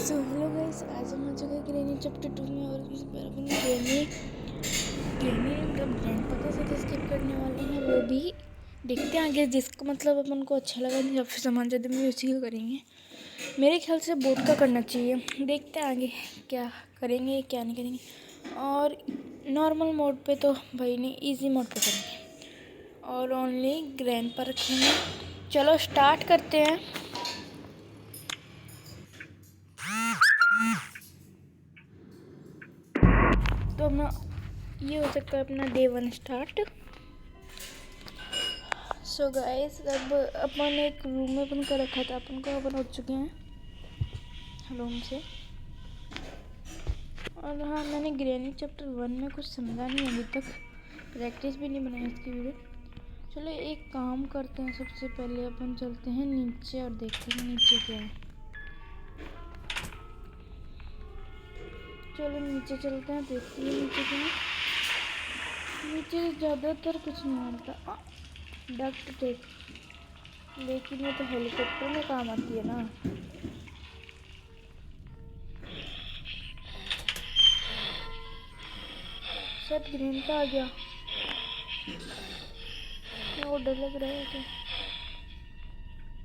So hello guys, आज हम आ चुके हैं ग्रैनी चैप्टर 2 में। और इस बार अपन ग्रैनी मतलब ग्रैंडपा के साथ स्किप करने वाले हैं। वो भी देखते हैं आगे, जिसका मतलब अपन को अच्छा लगा या फिर सामान ज़्यादा में उसी का करेंगे। मेरे ख्याल से बोट का करना चाहिए। देखते हैं आगे क्या करेंगे क्या नहीं करेंगे। और नॉर्मल मोड पे तो भाई नहीं, ईजी मोड पे करेंगे और ओनली ग्रैंडपा रखेंगे। चलो स्टार्ट करते हैं। तो अपना ये हो सकता है अपना डे 1 स्टार्ट। सो गाइस, अब अपन एक रूम में अपन कर रखा था, अपन को अपन उठ चुके हैं रूम से। और हाँ, मैंने ग्रैनी चैप्टर 1 में कुछ समझा नहीं अभी तक, प्रैक्टिस भी नहीं बनाई इसकी वीडियो। चलो एक काम करते हैं, सबसे पहले अपन चलते हैं नीचे और देखते हैं नीचे क्या है। चलो नीचे चलते हैं, देखते हैं नीचे क्या है। नीचे ज़्यादातर कुछ नहीं मिलता। डक्ट टेप, लेकिन ये तो हेलीकॉप्टर में काम आती है ना। शायद ग्रैंडपा आ गया। वो डर लग रहा है क्या?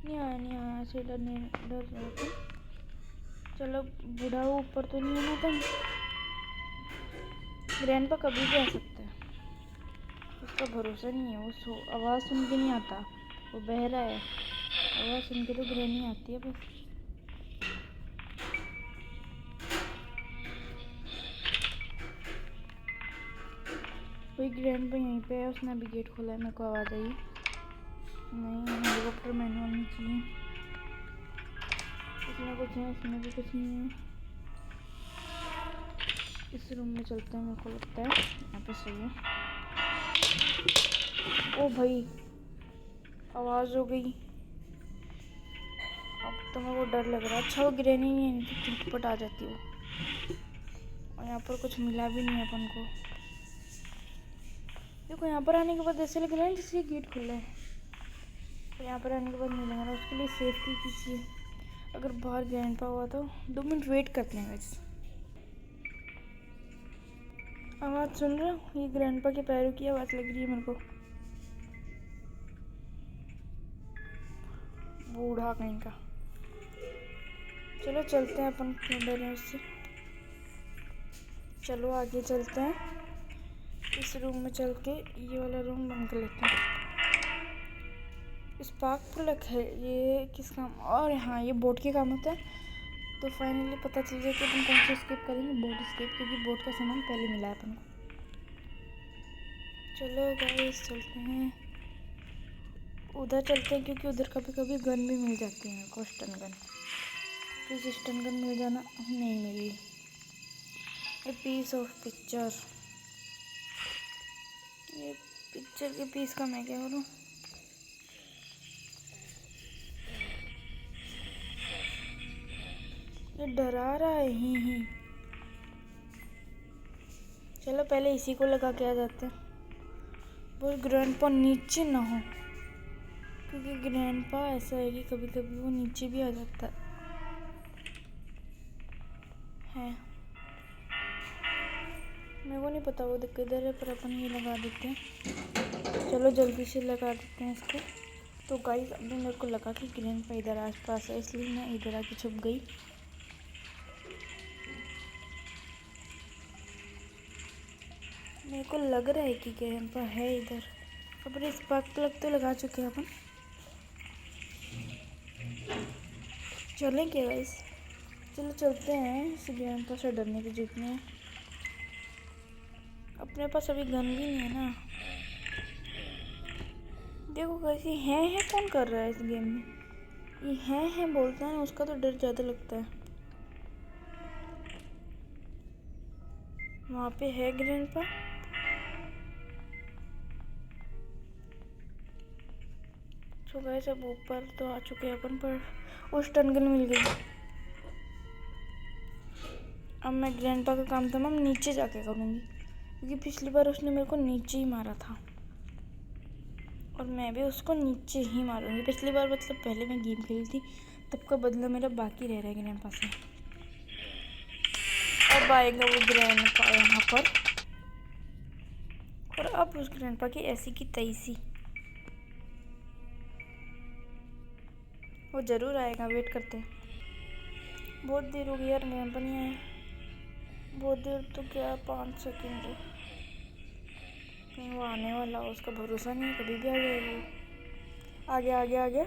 नहीं आया, ऐसे डर रहा था। चलो बूढ़ा ऊपर तो नहीं है ना, तुम ग्रैंडपा कभी भी आ सकता है, उसका भरोसा नहीं है। वो आवाज़ सुन के नहीं आता, वो बहरा है। आवाज़ सुन के तो ग्रैनी आती है बस। कोई ग्रैंडपा यहीं पे है, उसने अभी गेट खोला है, मेरे को आवाज़ आई। नहीं, हेलीकॉप्टर मैनुअल नहीं चाहिए। इसमें कुछ है, इसमें भी कुछ नहीं है। इस रूम में चलते हैं, मेरे को लगता है यहाँ पे सही है। ओ भाई, आवाज़ हो गई। अब तो मेरे को डर लग रहा है। अच्छा वो ग्रैनी नहीं है, नहीं तो झटपट आ जाती वो। और यहाँ पर कुछ मिला भी नहीं है अपन को। देखो यहाँ पर आने के बाद ऐसे लग रहा है जैसे गेट खुला है, तो यहाँ पर आने के बाद नहीं लग रहा। उसके लिए सेफ्टी कीजिए। अगर बाहर ग्रैंडपा हुआ तो 2 मिनट वेट करते हैं गाइस। आवाज़ सुन रहे हो? ये ग्रैंडपा के पैरों की आवाज़ लग रही है मेरे को। बूढ़ा कहीं का। चलो चलते हैं, अपन क्यों डरे उससे। चलो आगे चलते हैं। इस रूम में चल के ये वाला रूम बंद कर लेते हैं। स्पार्क प्लग है ये किस काम? और हाँ, ये बोट के काम होता है। तो फाइनली पता चल गया कि अपन कौन सा स्किप करेंगे, बोट स्किप, क्योंकि बोट का सामान पहले मिला है अपन को। चलो गाइस चलते हैं, उधर चलते हैं, क्योंकि उधर कभी कभी गन भी मिल जाती है मेरे को, stun gun. Please stun gun मिल जाना। नहीं मिली। ए पीस ऑफ पिक्चर, ये पिक्चर के पीस का मैं क्या करूँ? ये डरा रहा है ही। चलो पहले इसी को लगा के आ जाते हैं, वो ग्रैंडपा नीचे ना हो, क्योंकि ग्रैंडपा ऐसा है कि कभी कभी वो नीचे भी आ जाता है। मेरे को नहीं पता वो किधर है, पर अपन ये लगा देते हैं। चलो जल्दी से लगा देते हैं इसको। तो गाइस अभी मेरे को लगा कि ग्रैंडपा इधर आसपास है, इसलिए मैं इधर आके छुप गई। मेरे को लग रहा है कि ग्रैंडपा है इधर। अब स्पार्क प्लग तो लगा चुके हैं अपन। चलें क्या गाइस? चलो चलते हैं। इस ग्रैंडपा से डरने की जरूरत नहीं है, अपने पास अभी गन भी नहीं है ना। देखो कैसी है कौन कर रहा है इस गेम में। ये है बोलता है ना, उसका तो डर ज़्यादा लगता है। वहाँ पे है ग्रैंडपा। तो गाइस अब ऊपर तो आ चुके हैं अपन, पर वो स्टन गन मिल गई। अब मैं ग्रैंडपा का काम तमाम नीचे जाके करूँगी, क्योंकि पिछली बार उसने मेरे को नीचे ही मारा था, और मैं भी उसको नीचे ही मारूंगी। पिछली बार मतलब पहले मैं गेम खेली थी, तब का बदला मेरा बाकी रह रहा है ग्रैंडपा से। अब आएगा वो ग्रैंडपा यहाँ पर, और अब उस ग्रैंडपा की ऐसी की तैसी, वो ज़रूर आएगा, वेट करते हैं। बहुत देर हो गई यार, ग्रैंडपा नहीं आया। बहुत देर तो क्या, 5 सेकंड है। कहीं वो आने वाला हो, उसका भरोसा नहीं है, कभी भी आ जाएगा वो। आ गया आ गया आ गया।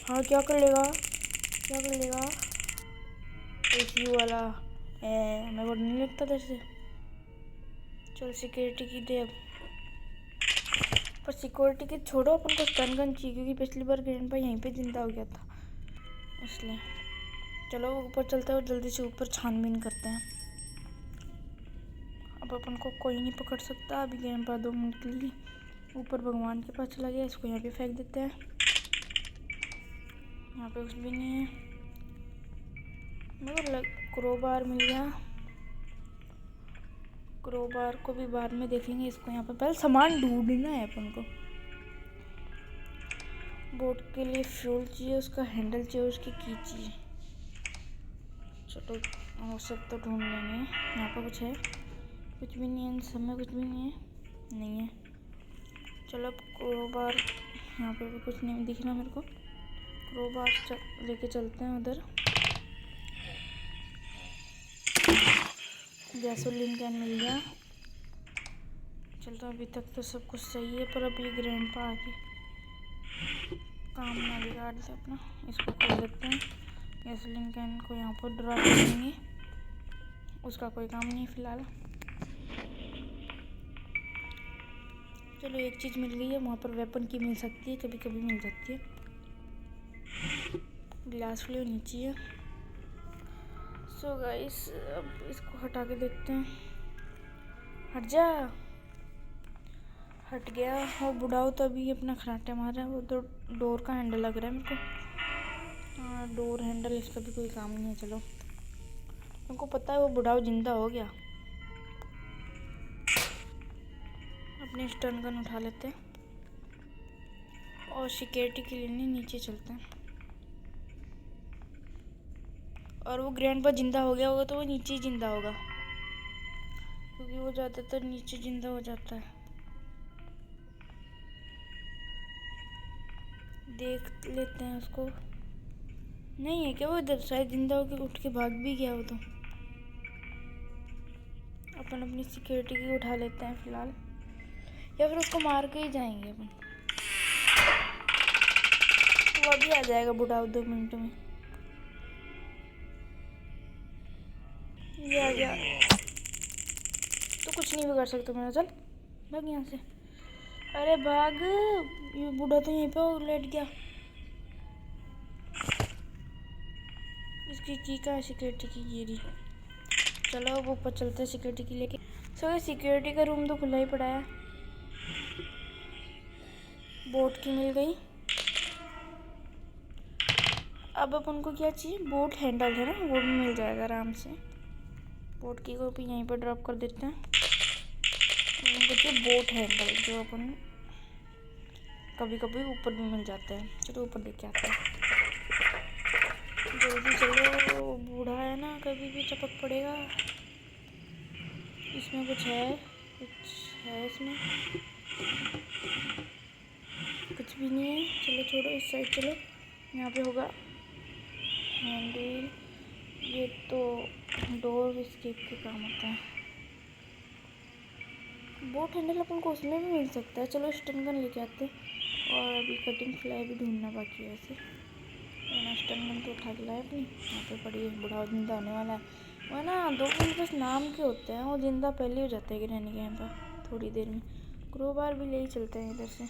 हाँ क्या कर लेगा, क्या कर लेगा, ऐसी वाला मेरे को नहीं लगता तेरे से। चल सिक्योरिटी की दे अब, पर सिक्योरिटी की छोड़ो, अपन को स्टन गन चाहिए, क्योंकि पिछली बार ग्रैंडपा यहीं पे जिंदा हो गया था इसलिए। चलो ऊपर चलते हैं और जल्दी से ऊपर छानबीन करते हैं। अब अपन को कोई नहीं पकड़ सकता अभी, ग्रैंडपा 2 मिनट के लिए ऊपर भगवान के पास चला गया। इसको यहाँ पे फेंक देते हैं, यहाँ पे कुछ भी नहीं है। मेरे को क्रोबार मिल गया, क्रोबार को भी बाद में देखेंगे। इसको यहाँ पे पहले सामान ढूंढना है अपन को। बोट के लिए फ्यूल चाहिए, उसका हैंडल चाहिए, उसकी की चाहिए। चलो वो सब तो ढूंढ लेंगे। यहाँ पर कुछ है, कुछ भी नहीं है, इन सब में कुछ भी नहीं है, नहीं है। चलो अब क्रोबार, यहाँ पे भी कुछ नहीं दिख रहा मेरे को। क्रोबार लेके चलते हैं उधर। गैसोलीन कैन मिल गया। चलता, अभी तक तो सब कुछ सही है, पर अब ये ग्रैंडपा आके काम ना बिगाड़ दे अपना। इसको खोल देते हैं, गैसोलीन कैन को यहाँ पर ड्रॉप करेंगे। उसका कोई काम नहीं फिलहाल। चलो एक चीज़ मिल गई है, वहाँ पर वेपन की मिल सकती है, कभी कभी मिल जाती है। ग्लास फ्लेवर नीचे है। सो गाइस अब इसको हटा के देखते हैं। हट जा, हट गया। वो बुढ़ाओ तो अभी अपना खराटे मार रहा है। वो तो डोर का हैंडल लग रहा है मेरे को। हाँ डोर हैंडल, इसका भी कोई काम नहीं है। चलो उनको पता है वो बुढ़ाओ जिंदा हो गया। अपने स्टन गन उठा लेते हैं और सिक्योरिटी के लिए नीचे चलते हैं। और वो ग्रैंडपा जिंदा हो गया होगा तो वो नीचे ही जिंदा होगा, क्योंकि वो ज़्यादातर नीचे जिंदा हो जाता है। देख लेते हैं उसको। नहीं है क्या वो इधर, शायद जिंदा होकर उठ के भाग भी गया वो तो। अपन अपनी सिक्योरिटी की उठा लेते हैं फिलहाल, या फिर उसको मार के ही जाएंगे अपन। वो अभी आ जाएगा बुढ़ाओ 2 मिनट में। ये आ गया तो कुछ नहीं बिगाड़ सकता मेरा। चल भाग यहाँ से, अरे भाग। ये बूढ़ा तो यहीं पे लेट गया। इसकी की कहाँ, सिक्योरिटी की गिरी। चलो अब ऊपर चलते हैं सिक्योरिटी की लेके। सो सिक्योरिटी का रूम तो खुला ही पड़ा है। बोट की मिल गई। अब अपन को क्या चाहिए, बोट हैंडल है ना, वो भी मिल जाएगा आराम से। बोट की को भी यहीं पर ड्रॉप कर देते हैं। देखिए बोट हैंडल जो अपन कभी कभी ऊपर भी मिल जाता है। चलो ऊपर लेके आते हैं जल्दी। चलो बूढ़ा है ना, कभी भी चपक पड़ेगा। इसमें कुछ है, कुछ है इसमें, कुछ भी नहीं है। चलो छोड़ो, इस साइड चलो, यहाँ पे होगा हैंडल। ये तो डोर एस्केप के काम होता है। बोट हैंडल अपन को उसमें भी मिल सकता है। चलो स्टन गन लेके आते हैं। और अभी कटिंग फ्लाई भी ढूंढना बाकी है वैसे। स्टन गन तो उठा के लाए अपनी, यहाँ पे पड़ी है। बुढ़ा जिंदा होने वाला है वो ना। 2 मिनट बस नाम के होते हैं, वो जिंदा पहले हो जाते हैं रहने के यहाँ पर थोड़ी देर में। क्रोबार भी ले ही चलते हैं इधर से।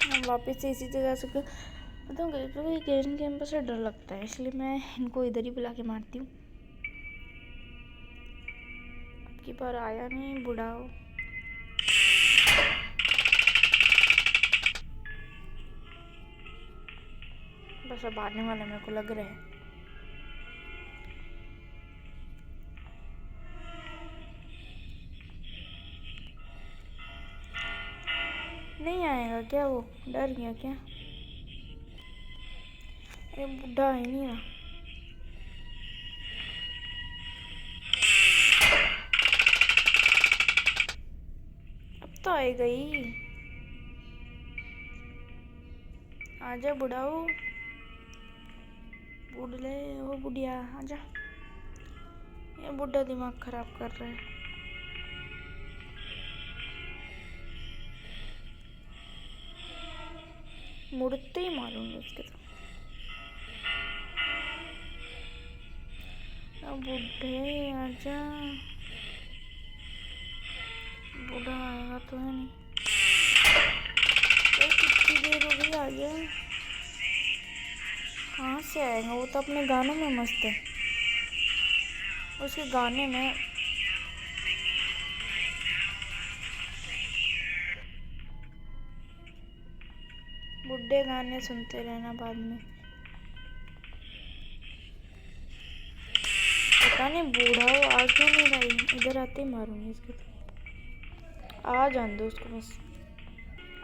हम वापस से इसी जगह से बताऊँ, गेम कैंपर से डर लगता है, इसलिए मैं इनको इधर ही बुला के मारती हूँ। अब की बार आया नहीं बुढ़ाओ। बस अब आने वाला मेरे को लग रहा है। नहीं आएगा क्या, वो डर गया क्या? अरे बुढ़ा है नहीं रहा। अब तो आएगा ही। आजा बुढ़ाओ, बुढ़ले ओ बुढ़िया आजा। ये बुढ़ा दिमाग खराब कर रहा है। मुड़ते ही मारूंगी उसके तो। अब बुढ़े आजा, बुढ़ा आएगा तो है नहीं। तो कितनी देर हो गई, आ गया। कहाँ से आएगा वो? तो अपने गानों में मस्त है, उसके गाने में। बुढ़े गाने सुनते रहना बाद में। पता नहीं बूढ़ा हो आ क्यों नहीं रही। इधर आते ही मारूंगी इसके तो। आ जान दो उसको बस।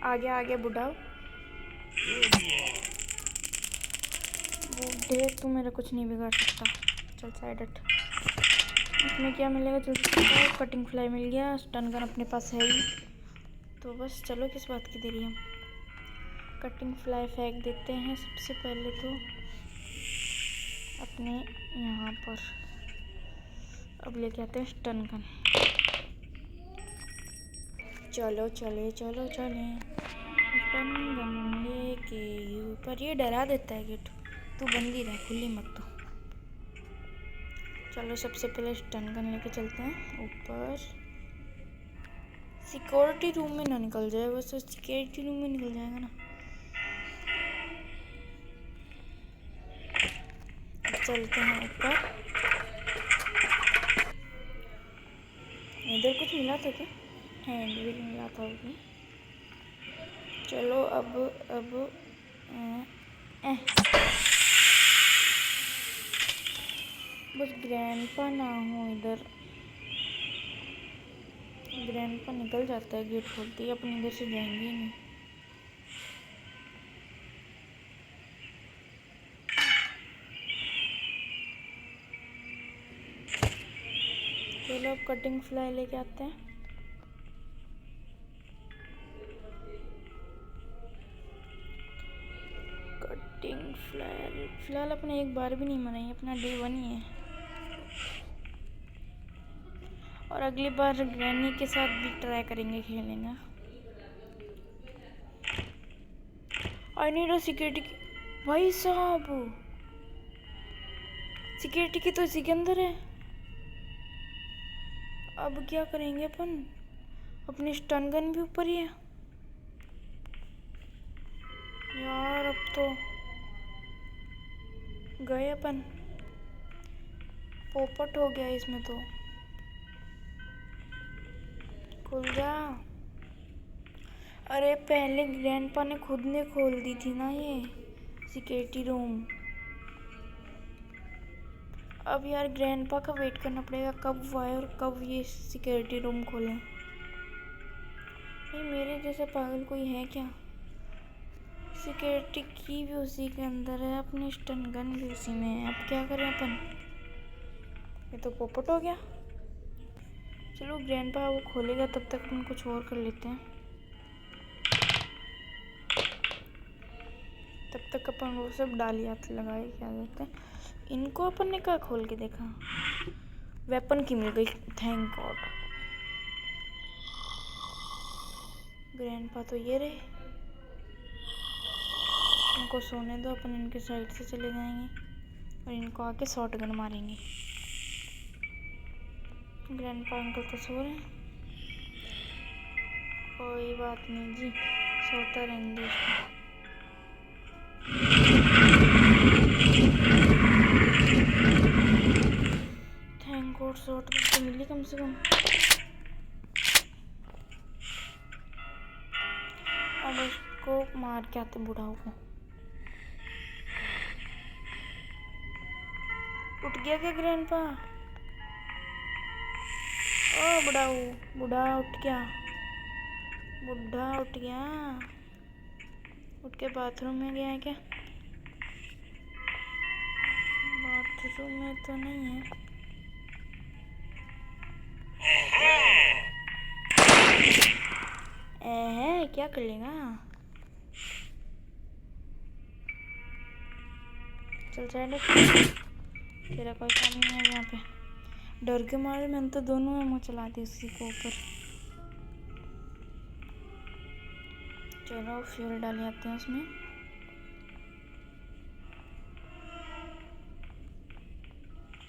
आ गया बुढ़ा। बूढ़े तू मेरा कुछ नहीं बिगाड़ सकता। चल साइड हट। इसमें क्या मिलेगा जल्दी बताओ। कटिंग फ्लाई मिल गया, स्टन गन अपने पास है ही, तो बस चलो किस बात की देरी है। कटिंग फ्लाई फेंक देते हैं सबसे पहले तो अपने यहाँ पर। अब लेके आते हैं स्टन गन। चलो चले चलो चले स्टन गन लेके ऊपर। ये डरा देता है गेट। तू बंद ही रह, खुली मत तू। चलो सबसे पहले स्टन गन लेके चलते हैं ऊपर। सिक्योरिटी रूम में ना निकल जाए, बस सिक्योरिटी रूम में निकल जाएगा ना। चलते हैं ऊपर। इधर कुछ मिला था क्या? हैंड भी मिला था अभी। चलो अब बस ग्रैंडपा ना हो इधर। ग्रैंडपा निकल जाता है गेट खोलते ही, अपन इधर से जाएंगे ही नहीं। चलो अब कटिंग फ्लाई लेके आते हैं। कटिंग फ्लाई फिलहाल अपने एक बार भी नहीं मनाई, अपना डे 1 ही है। और अगली बार ग्रैनी के साथ भी ट्राई करेंगे खेलेंगे। आई नीड अ सिक्योरिटी भाई साहब, सिक्योरिटी की तो इसी के अंदर है। अब क्या करेंगे अपन? अपनी स्टन गन भी ऊपर ही है यार। अब तो गए अपन। पोपट हो गया इसमें तो। खुल जा। अरे पहले ग्रैंडपा ने खुद ने खोल दी थी ना ये सिक्योरिटी रूम। अब यार ग्रैंडपा का वेट करना पड़ेगा कब वो आए और कब ये सिक्योरिटी रूम खोलें। नहीं मेरे जैसा पागल कोई है क्या? सिक्योरिटी की भी उसी के अंदर है, अपनी स्टन गन भी उसी में है। अब क्या करें अपन? ये तो पोपट हो गया। चलो ग्रैंडपा वो खोलेगा तब तक अपन कुछ और कर लेते हैं। तब तक अपन वो सब डाली हाथ लगाए क्या देते हैं। इनको अपन ने क्या खोल के देखा? वेपन की मिल गई, थैंक गॉड। ग्रैंडपा तो ये रहे। इनको सोने दो, अपन इनके साइड से चले जाएंगे और इनको आके शॉट गन मारेंगे। ग्रैंडपा अंकल तो सो रहे हैं। कोई बात नहीं जी, सोता रहने दो उसको। थैंक गॉड शॉट गन तो मिली कम से कम। अब उसको मार के आते बुढ़ाओ को। उठ गया क्या ग्रैंडपा? ओ बुढ़ाओ, बुढ़ा उठ गया। बुढ़ा उठ गया। उठ के बाथरूम में गया है क्या? बाथरूम में तो नहीं है। क्या कर लेगा? चल साइड, तेरा कोई काम नहीं है यहाँ पे। डर के मारे मैंने तो दोनों में मुँह चला दी उसी को ऊपर। चलो फ्यूल डाल आते हैं उसमें।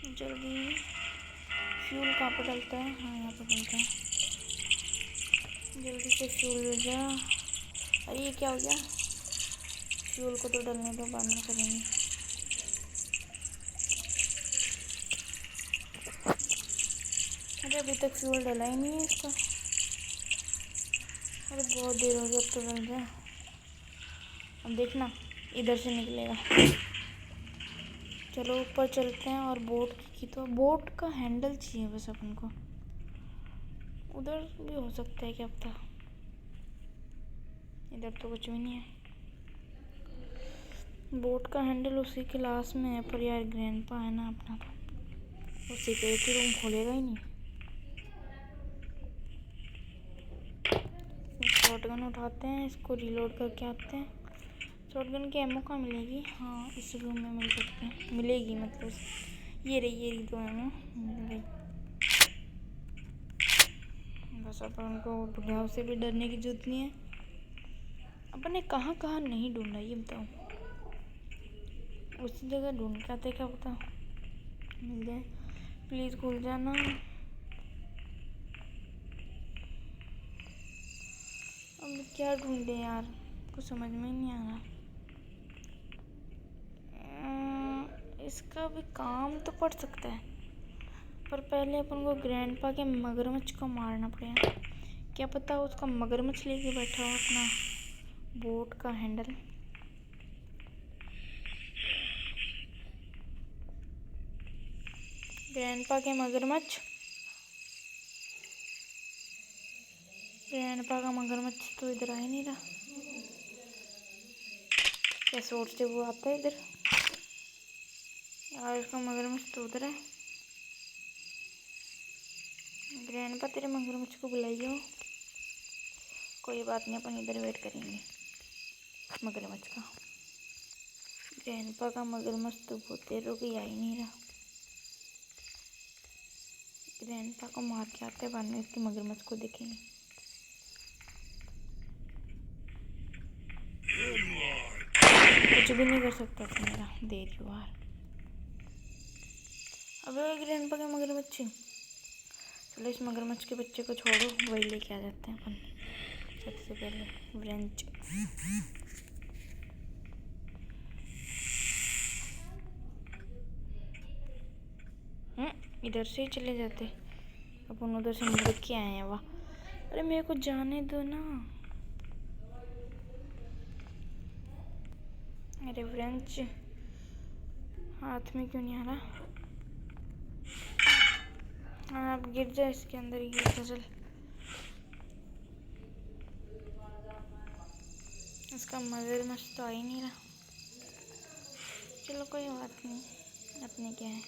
जल्दी, फ्यूल कहाँ पर डलता है? हाँ यहाँ पर डलता है। जल्दी से फ्यूल ले जा। अरे ये क्या हो गया? फ्यूल को तो डलने दो, बाद में करेंगे। अरे अभी तक फ्यूल डला ही नहीं है इसका। अरे बहुत देर हो गई, अब तो डल जा। अब देखना इधर से निकलेगा। चलो ऊपर चलते हैं। और बोट की तो बोट का हैंडल चाहिए बस अपन को। उधर भी हो सकता है, क्या पता। इधर तो कुछ भी नहीं है। बोट का हैंडल उसी क्लास में है, पर यार ग्रैंडपा है ना अपना, तो वो सिक्योरिटी रूम खोलेगा ही नहीं। शॉटगन उठाते हैं, इसको रीलोड करके आते हैं। शॉटगन की एमओ कहाँ मिलेगी? हाँ इस रूम में मिल सकते हैं, मिलेगी मतलब। ये रही दो एमओ मिल गई। बस अपन को बुढ़ाओं से भी डरने की जरूरत नहीं है। अपन ने कहाँ कहाँ नहीं ढूंढा ये बताओ। उसी जगह ढूंढ के आते, क्या पता मिल जाए। प्लीज़ खुल जाना। अब क्या ढूंढे यार, कुछ समझ में ही नहीं आ रहा। इसका भी काम तो पड़ सकता है, पर पहले अपन को ग्रैंडपा के मगरमच्छ को मारना पड़ेगा। क्या पता उसका मगरमच्छ लेके बैठा हो अपना बोट का हैंडल। ग्रैंडपा के मगरमच्छ, ग्रैंडपा का मगरमच्छ तो इधर आ ही नहीं रहा। क्या सोचते वो आता है इधर? यार इसका मगरमच्छ तो उधर है। ग्रैंडपा तेरे मगरमच्छ को बुलाइए। कोई बात नहीं, अपन इधर वेट करेंगे मगरमच्छ का। ग्रैंडपा का मगरमच्छ तो बहुत देर हो गई, आ ही नहीं रहा। ग्रैंडपा को मार के आते, बाद में इसके मगरमच्छ को देखेंगे। कुछ भी नहीं कर सकता था मेरा, देर यू आर। अबे ग्रैंडपा के मगरमच्छ, चलो इस मगरमच्छ के बच्चे को छोड़ो, वही लेके आ जाते हैं अपन। सबसे पहले व्रेंच। इधर से ही चले जाते, अपन उधर से मुड़ के आए हैं। वाह, अरे मेरे को जाने दो ना। अरे व्रेंच हाथ में क्यों नहीं आ रहा? हाँ आप गिर जा, इसके अंदर ही गिर जा। चल इसका मगरमच्छ तो आ ही नहीं रहा। चलो कोई बात नहीं, अपने क्या है।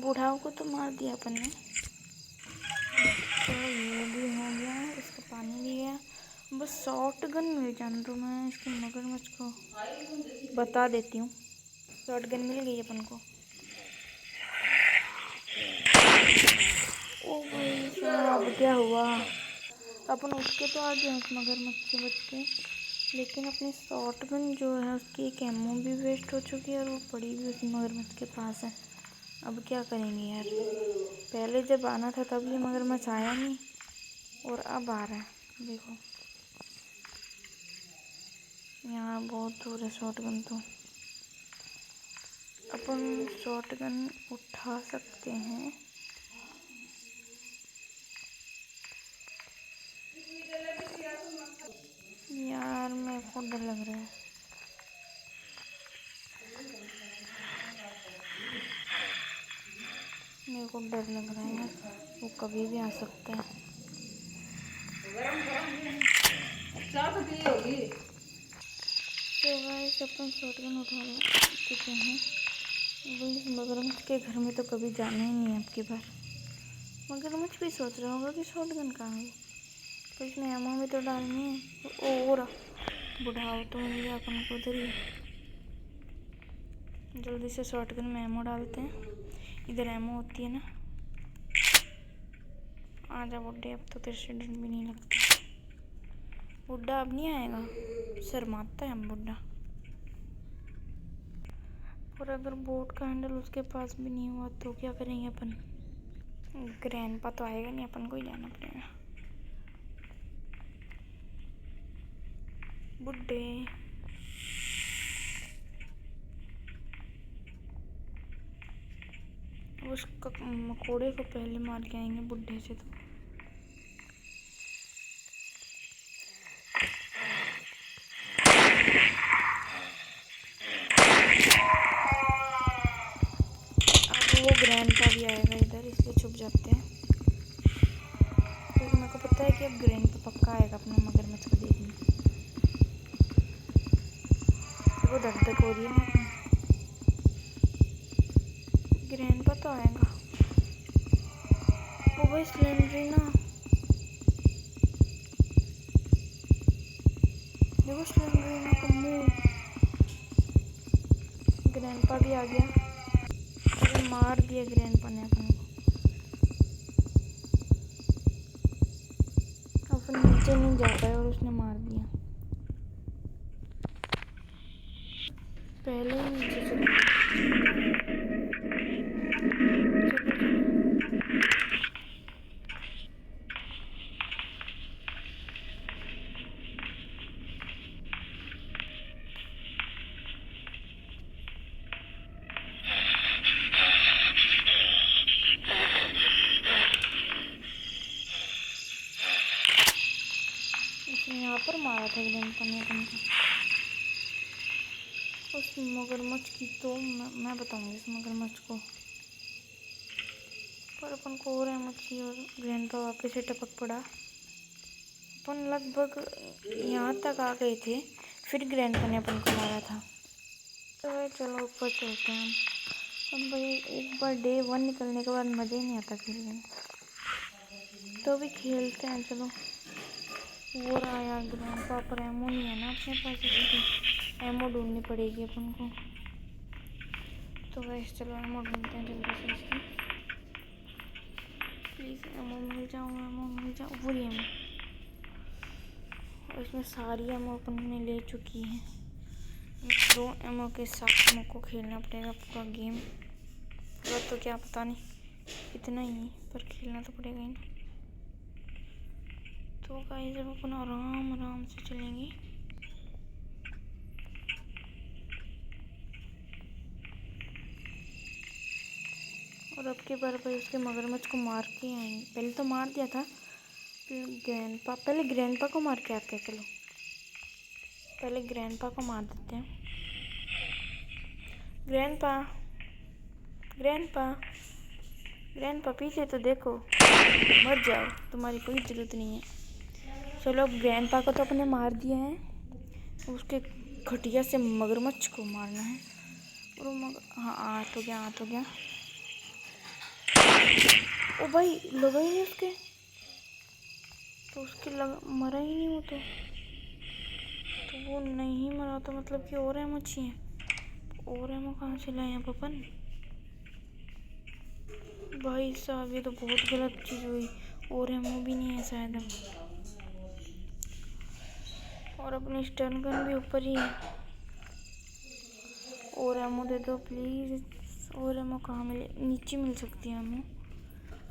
बुढ़ाओ को तो मार दिया अपन ने। चलो ये भी हो गया, इसका पानी भी गया। बस शॉटगन मिल जाने तो मैं इसके मगरमच्छ को बता देती हूँ। शॉटगन मिल गई अपन को। ओ भाई साहब, अब क्या हुआ? अपन उसके तो आ गए उस मगरमच्छ से बच के, लेकिन अपनी शॉटगन जो है उसकी एक एमओ भी वेस्ट हो चुकी है और वो पड़ी भी उसी मगरमच्छ के पास है। अब क्या करेंगे यार? पहले जब आना था तब ये मगरमच्छ आया नहीं, और अब आ रहा है। देखो यहाँ बहुत दूर है शॉटगन, तो अपन शॉटगन उठा सकते हैं। यार मेरे को डर लग रहा है। मेरे को डर लग रहा है यार, वो कभी भी आ सकता है। तो गाइस अपन शॉटगन उठा चुके हैं। इस मगरमच्छ के घर में तो कभी जाना ही नहीं है अब की बार। मगरमच्छ भी सोच रहा होगा कि शॉटगन कहाँ है, तो इसमें एमो में तो डालनी है। ओ रहा बुढ़ाओ तो मिल गया अपन को उधर ही। जल्दी से शॉटगन में एमो डालते हैं, इधर एमो होती है ना। आजा बुड्ढे, अब तो तेरे से डर भी नहीं लगता। बुड्ढा अब नहीं आएगा, शर्माता है हम बुड्ढा। और अगर बोट का हैंडल उसके पास भी नहीं हुआ तो क्या करेंगे अपन? ग्रैंडपा तो आएगा नहीं, अपन को ही जाना पड़ेगा। बुड्ढे उस मकोड़े को पहले मार के आएंगे बुड्ढे से। तो अब वो ग्रैंडपा भी आएगा इधर, इसलिए छुप जाते हैं। तो मेरे को पता है कि अब ग्रैंडपा पक्का आएगा अपना मगरमच्छ को देखने। वो धक धक हो रही है ना, ग्रैंडपा तो आएगा। वो भाई स्लेंडरीना, देखो स्लेंडरीना का मुंह। ग्रैंडपा भी आ गया। अरे मार दिया ग्रैंडपा ने अपन को। अपन नीचे नहीं जा पाए और उसने मार दिया। पहले ही नीचे चले। उसने यहाँ पर मारा था ग्रैंडपा ने अपन को। उस मगरमच्छ की तो मैं बताऊंगी उस मगरमच्छ को। पर अपन को और है मच्छी और ग्रैंडपा वापस से टपक पड़ा। अपन लगभग यहाँ तक आ गए थे, फिर ग्रैंडपा ने अपन को मारा था। तो भाई चलो ऊपर चलते हैं हम। भाई एक बार डे 1 निकलने के बाद मज़ा ही नहीं आता खेलने में, तो अभी खेलते हैं चलो। वो रहा यार ग्रैंडपा, पर एमो नहीं है ना अपने पास, इसलिए एमो ढूंढनी पड़ेगी अपन को। तो वैसे चलो एमो ढूंढते हैं जल्दी से इसकी। प्लीज़ एमो मिल जाओ, एमो मिल जाओ। वही एमो, और इसमें सारी एमो अपन ने ले चुकी है। 2 एमो के साथ एमो को खेलना पड़ेगा पूरा गेम। पूरा तो क्या पता नहीं कितना ही, पर खेलना तो पड़ेगा ही ना। तो गाइस अब अपन आराम आराम से चलेंगे। और अब के बार भाई उसके मगरमच्छ को मार के आएंगे। पहले तो मार दिया था पहले ग्रैंडपा को मार के आते हैं। चलो पहले ग्रैंडपा को मार देते हैं। ग्रैंडपा ग्रैंडपा ग्रैंडपा पीछे तो देखो, मर जाओ, तुम्हारी कोई ज़रूरत नहीं है। चलो अब ग्रैंडपा को तो अपने मार दिया है, उसके खटिया से मगरमच्छ को मारना है। और हाँ आ तो गया। ओ भाई लगा ही नहीं उसके, तो उसके मरा ही नहीं वो तो वो नहीं मरा तो मतलब कि और एमो चाहिए। और एमो कहाँ से लाए हैं पपन? भाई साहब ये तो बहुत गलत चीज़ हुई। और एमो भी नहीं है शायद अब, और अपनी स्टन गन भी ऊपर ही है। और एमो दे दो प्लीज़। और एमो कहाँ मिले? नीचे मिल सकती है एमो।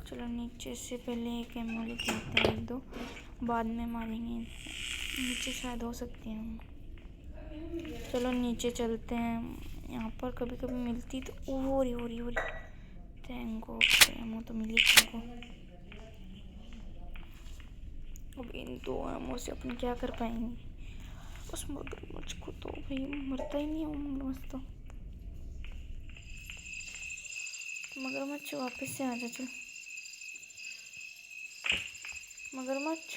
चलो नीचे से पहले एक एमो लेके आते हैं, 1-2 बाद में मारेंगे। नीचे शायद हो सकती है एमो। चलो नीचे चलते हैं। यहाँ पर कभी कभी मिलती तो हो रही थैंक गॉड एमो तो मिली हमको। अब इन 2 एमो से अपन क्या कर पाएंगे? उस मगरमच्छ को तो भाई मरता ही नहीं है वो मगरमच्छ तो। मगरमच्छ वापस से आ जा। चल मगरमच्छ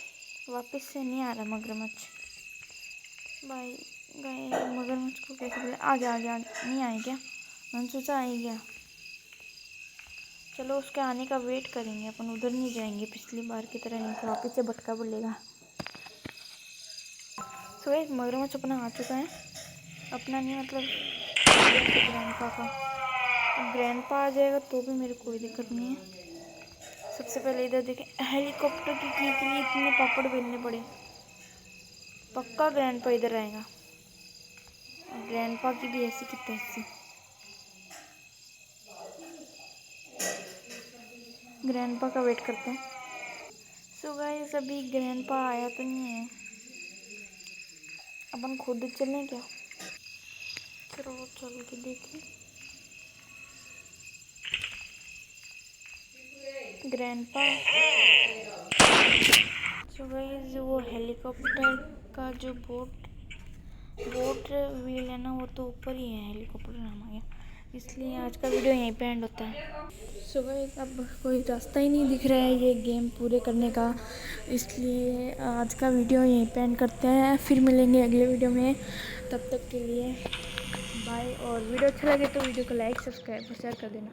वापस से नहीं आ रहा मगरमच्छ। भाई गए मगरमच्छ को कैसे बोले? आ गया नहीं आए क्या? मैंने सोचा आ ही गया, चलो उसके आने का वेट करेंगे, अपन उधर नहीं जाएंगे, पिछली बार की तरह नहीं, वापस से भटका बोलेगा। सो एक मगरमच्छ अपना आ चुका है, अपना नहीं मतलब ग्रैंडपा का। ग्रैंडपा आ जाएगा तो भी मेरे कोई दिक्कत नहीं है। सबसे पहले इधर देखें, हेलीकॉप्टर की की के लिए इतने पापड़ बेलने पड़े, पक्का ग्रैंडपा इधर आएगा। ग्रैंडपा की भी ऐसी की तैसी, ग्रैंडपा का वेट करते हैं। सो गाइस अभी ग्रैंडपा आया तो नहीं है, अपन खुद चलें क्या? चलो चल के देखें। ग्रैंडपा, सो गाइस वो हेलीकॉप्टर का जो बोट व्हील है ना, वो तो ऊपर ही है, हेलीकॉप्टर नाम आ गया, इसलिए आज का वीडियो यहीं पे एंड होता है। सो गाइस अब कोई रास्ता ही नहीं दिख रहा है ये गेम पूरे करने का, इसलिए आज का वीडियो यहीं पे एंड करते हैं, फिर मिलेंगे अगले वीडियो में, तब तक के लिए बाय। और वीडियो अच्छा लगे तो वीडियो को लाइक सब्सक्राइब और शेयर कर देना।